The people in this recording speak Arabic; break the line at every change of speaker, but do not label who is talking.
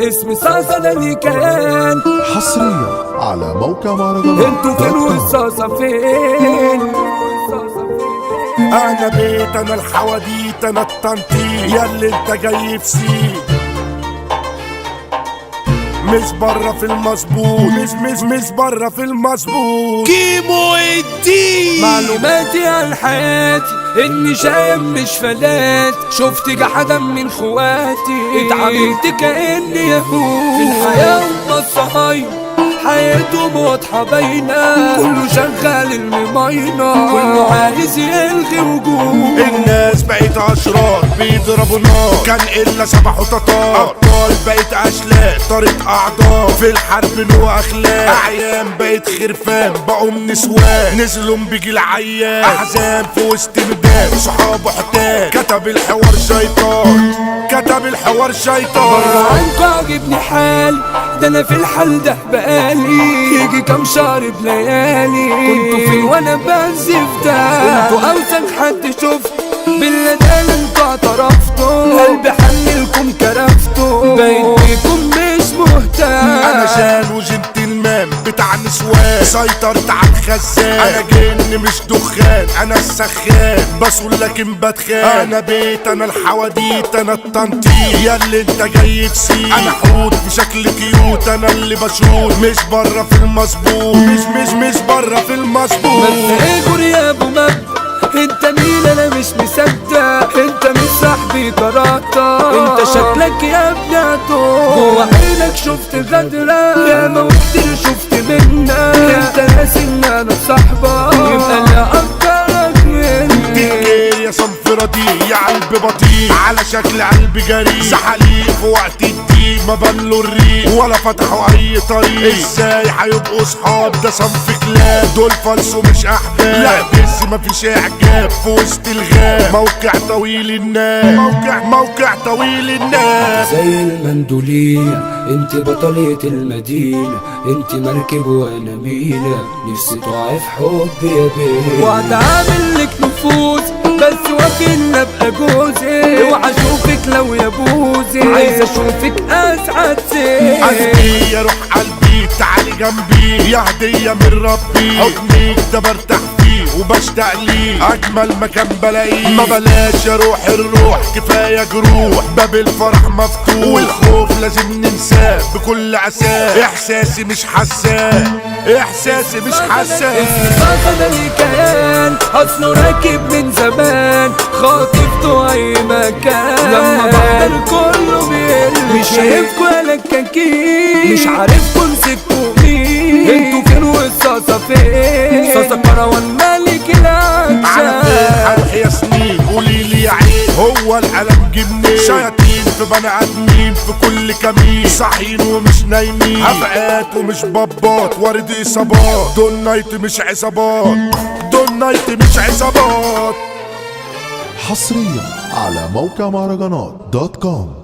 اسمي صاصة ده لي كيان
حصريا على موقع مهرجانات
انتوا فين والصاصة فين؟
انا بيت انا الحواديت انا التنطيط ياللي انت جاي في سيك مش برا في المظبوط مش برا في المظبوط
كيمو الدين معلوماتي عن حياتي اني شايب مش فلات شفت جحدا من خواتي اتعاملت كأني يهود في الحياة والصهاينة حياتهم واضحة باينة كله شغال المماينة كله عايز يلغي وجود
الناس بقت اشرار بيضربوا نار كان الا سبح وتتار ابطال بقت اشلاء طارت اعضاء في الحرب نو اخلاق اعيان بقت خرفان بقوا نسوان نزلوا بيجي العيان احزان في وسط ميدان صحابه حتان كتب الحوار شيطان كتب الحوار شيطان
بره عنكوا عاجبني حالي ده انا في الحال ده بقالي يجي كام شهر بليالي كنتوا فين وانا بنزف ده انتوا اوسخ حد شفت بالله ده انتوا اعترفتوا قلبي حنلكم كرفتوا بقيت بيكم مش مهتم
انا جان وجنتلمان بتاع نسوان سيطرت على الخزان انا جن مش دخان انا السخان بسول لكن بتخان انا بيت انا الحواديت انا التنطيط ياللي انت جاي تسيب انا حوت في شكل كيوت انا اللي بشوت مش برا في المظبوط مش برا في المظبوط
مبدأ يا ابو مبدأ انت مين انا مش مصدق انت مش صاحبي كراتا انت شكلك يا ابني عطول جوا عينك شفت غدرة يا ما كتير شفت منك انت ناسي ان انا صاحبك يبقى انا اكترك مني
يا صنف رديء يا قلب بطيء على شكل قلب جريء زحاليق في وقت الضيق ما بلوا الريق ولا فتحوا اي طريق ازاي هيبقوا صحاب ده صنف كلاب دول فلسوا مش احباب لا بس مفيش اعجاب في وسط الغاب موقع طويل الناس موقع طويل الناس
زي المندولين انت بطلية المدينة انت مركب وانا مينا نفسي تقعي في حبي يا بيه وقعد اعمل لك نفوذ بس وكيل ابقى جوزي اوعى اشوفك لو يا بوزي عايز اشوفك اسعد سيف
قلبي يا روح قلبي تعالي جنبي يا هدية من ربي حضنك ده برتاح فيه وبشتاق ليه اجمل مكان بلاقيه ما بلاش يا روح الروح كفاية جروح باب الفرح مفتوح والخوف لازم ننساه بكل عساه احساسي مش حساه احساسي مش حساه
اسمي صاصة ده لي كيان اصله راكب من زمان خاطفته اي مكان لما بقدر كله بيرمي مش شايفكوا يا لكاكين مش عارفكوا مسكتوا مين انتوا فين والصاصة فين صاصة كروان ملك العشاق
هروح يا سنين قوليلي يا عين هو القلم جنين شياطين في بني ادمين في كل كمين صاحيين ومش نايمين هبقات ومش بابات وارد اصابات دول نايت مش عصابات دول نايت مش عصابات
حصريا على موقع مهرجانات دوت كوم.